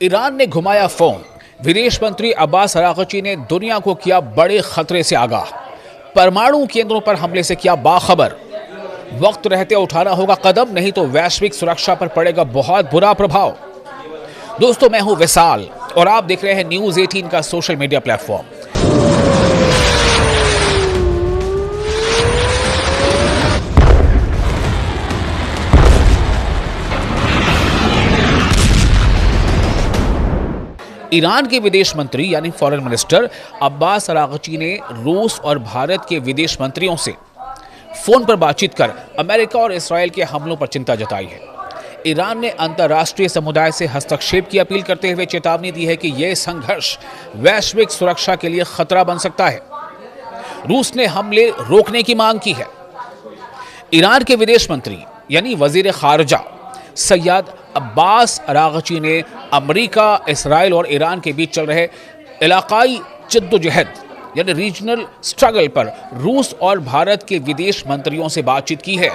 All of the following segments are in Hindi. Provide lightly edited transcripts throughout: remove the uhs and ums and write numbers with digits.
ईरान ने घुमाया फोन। विदेश मंत्री अब्बास अरागची ने दुनिया को किया बड़े खतरे से आगाह। परमाणु केंद्रों पर हमले से किया बाखबर। वक्त रहते उठाना होगा कदम, नहीं तो वैश्विक सुरक्षा पर पड़ेगा बहुत बुरा प्रभाव। दोस्तों, मैं हूं विशाल और आप देख रहे हैं न्यूज 18 का सोशल मीडिया प्लेटफॉर्म। ईरान के विदेश मंत्री यानी फॉरेन मिनिस्टर अब्बास अरागची ने रूस और भारत के विदेश मंत्रियों से फोन पर बातचीत कर अमेरिका और इसराइल के हमलों पर चिंता जताई है। ईरान ने अंतर्राष्ट्रीय समुदाय से हस्तक्षेप की अपील करते हुए चेतावनी दी है कि यह संघर्ष वैश्विक सुरक्षा के लिए खतरा बन सकता है। रूस ने हमले रोकने की मांग की है। ईरान के विदेश मंत्री यानी वजीर खारजा सैयद अब्बास अरागची ने अमेरिका, इसराइल और ईरान के बीच चल रहे इलाकाई जद्दोजहद यानी रीजनल स्ट्रगल पर रूस और भारत के विदेश मंत्रियों से बातचीत की है।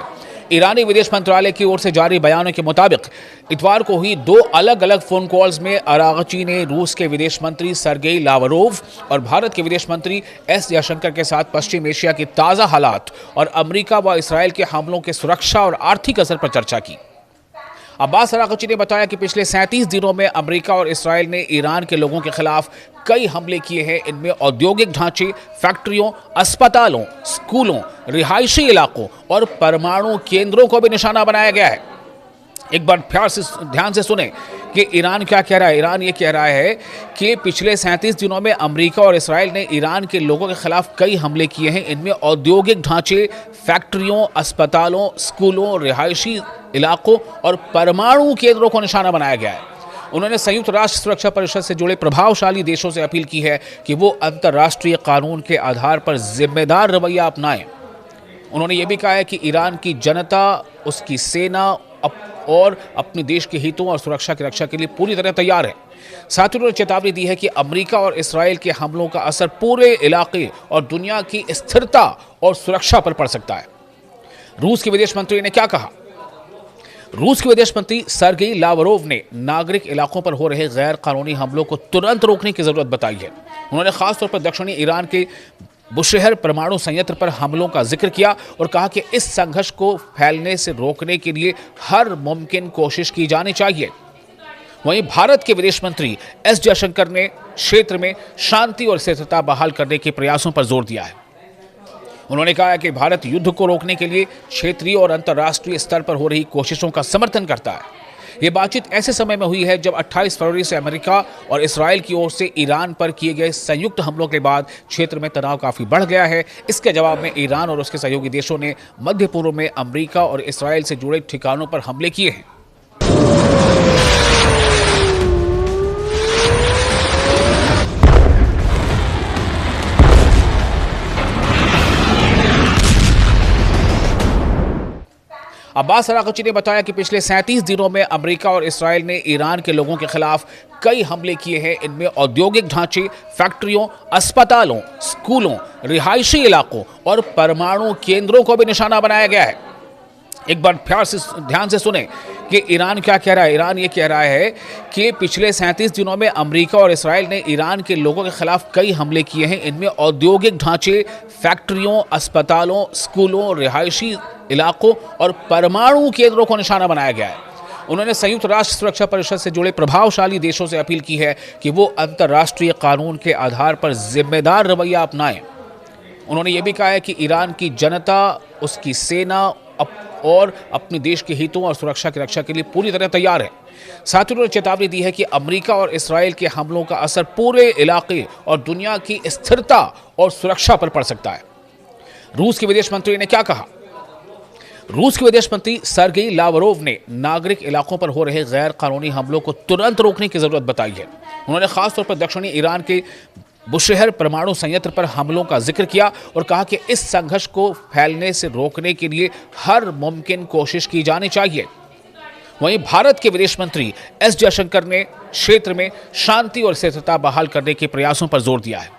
ईरानी विदेश मंत्रालय की ओर से जारी बयानों के मुताबिक इतवार को हुई दो अलग अलग फोन कॉल्स में अरागची ने रूस के विदेश मंत्री सर्गेई लावरोव और भारत के विदेश मंत्री एस जयशंकर के साथ पश्चिम एशिया के ताज़ा हालात और अमेरिका व इसराइल के हमलों के सुरक्षा और आर्थिक असर पर चर्चा की। अब्बास अरागची ने बताया कि पिछले 37 दिनों में अमेरिका और इसराइल ने ईरान के लोगों के खिलाफ कई हमले किए हैं। इनमें औद्योगिक ढांचे, फैक्ट्रियों, अस्पतालों, स्कूलों, रिहायशी इलाकों और परमाणु केंद्रों को भी निशाना बनाया गया है। एक बार फिर से ध्यान से सुने कि ईरान क्या कह रहा है। ईरान ये कह रहा है कि पिछले 37 दिनों में अमेरिका और इसराइल ने ईरान के लोगों के खिलाफ कई हमले किए हैं। इनमें औद्योगिक ढांचे, फैक्ट्रियों, अस्पतालों, स्कूलों, रिहायशी इलाकों और परमाणु केंद्रों को निशाना बनाया गया है। उन्होंने संयुक्त राष्ट्र सुरक्षा परिषद से जुड़े प्रभावशाली देशों से अपील की है कि वो अंतर्राष्ट्रीय कानून के आधार पर जिम्मेदार रवैया अपनाएं। उन्होंने ये भी कहा है कि ईरान की जनता, उसकी सेना और अपने देश के हितों और सुरक्षा की रक्षा के लिए पूरी तरह तैयार है। साथ ही उन्होंने चेतावनी दी है कि अमेरिका और इसराइल के हमलों का असर पूरे इलाके और दुनिया की स्थिरता और सुरक्षा पर पड़ सकता है। रूस के विदेश मंत्री ने क्या कहा? रूस के विदेश मंत्री सर्गेई लावरोव ने नागरिक इलाकों पर हो रहे गैर कानूनी हमलों को तुरंत रोकने की जरूरत बताई है। उन्होंने खासतौर पर दक्षिणी ईरान के बुशहर परमाणु संयंत्र पर हमलों का जिक्र किया और कहा कि इस संघर्ष को फैलने से रोकने के लिए हर मुमकिन कोशिश की जानी चाहिए। वहीं भारत के विदेश मंत्री एस जयशंकर ने क्षेत्र में शांति और स्थिरता बहाल करने के प्रयासों पर जोर दिया है। उन्होंने कहा कि भारत युद्ध को रोकने के लिए क्षेत्रीय और अंतर्राष्ट्रीय स्तर पर हो रही कोशिशों का समर्थन करता है। ये बातचीत ऐसे समय में हुई है जब 28 फरवरी से अमेरिका और इसराइल की ओर से ईरान पर किए गए संयुक्त हमलों के बाद क्षेत्र में तनाव काफी बढ़ गया है। इसके जवाब में ईरान और उसके सहयोगी देशों ने मध्य पूर्व में अमेरिका और इसराइल से जुड़े ठिकानों पर हमले किए हैं। अब्बास अरागची ने बताया कि पिछले 37 दिनों में अमेरिका और इसराइल ने ईरान के लोगों के खिलाफ कई हमले किए हैं। इनमें औद्योगिक ढांचे, फैक्ट्रियों, अस्पतालों, स्कूलों, रिहायशी इलाकों और परमाणु केंद्रों को भी निशाना बनाया गया है। एक बार फिर से ध्यान से सुने कि ईरान क्या कह रहा है। ईरान ये कह रहा है कि पिछले 37 दिनों में अमेरिका और इसराइल ने ईरान के लोगों के खिलाफ कई हमले किए हैं। इनमें औद्योगिक ढांचे, फैक्ट्रियों, अस्पतालों, स्कूलों, रिहायशी इलाकों और परमाणु केंद्रों को निशाना बनाया गया है। उन्होंने संयुक्त राष्ट्र सुरक्षा परिषद से जुड़े प्रभावशाली देशों से अपील की है कि वो अंतर्राष्ट्रीय कानून के आधार पर जिम्मेदार रवैया अपनाएं। उन्होंने ये भी कहा है कि ईरान की जनता, उसकी सेना और अपने देश के हितों और सुरक्षा की रक्षा के लिए पूरी तरह तैयार है। साथ ही उन्होंने चेतावनी दी है कि अमेरिका और इसराइल के हमलों का असर पूरे इलाके और दुनिया की स्थिरता और सुरक्षा पर पड़ सकता है। रूस के विदेश मंत्री ने क्या कहा? रूस के विदेश मंत्री सर्गेई लावरोव ने नागरिक इलाकों पर हो रहे गैर कानूनी हमलों को तुरंत रोकने की जरूरत बताई है। उन्होंने खासतौर पर दक्षिणी ईरान के बुशहर परमाणु संयंत्र पर हमलों का जिक्र किया और कहा कि इस संघर्ष को फैलने से रोकने के लिए हर मुमकिन कोशिश की जानी चाहिए। वहीं भारत के विदेश मंत्री एस जयशंकर ने क्षेत्र में शांति और स्थिरता बहाल करने के प्रयासों पर जोर दिया है।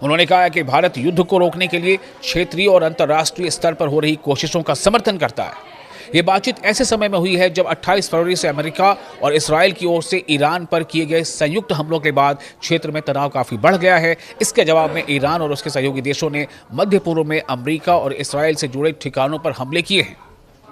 उन्होंने कहा कि भारत युद्ध को रोकने के लिए क्षेत्रीय और अंतर्राष्ट्रीय स्तर पर हो रही कोशिशों का समर्थन करता है। ये बातचीत ऐसे समय में हुई है जब 28 फरवरी से अमेरिका और इसराइल की ओर से ईरान पर किए गए संयुक्त हमलों के बाद क्षेत्र में तनाव काफी बढ़ गया है। इसके जवाब में ईरान और उसके सहयोगी देशों ने मध्य पूर्व में अमेरिका और इसराइल से जुड़े ठिकानों पर हमले किए हैं।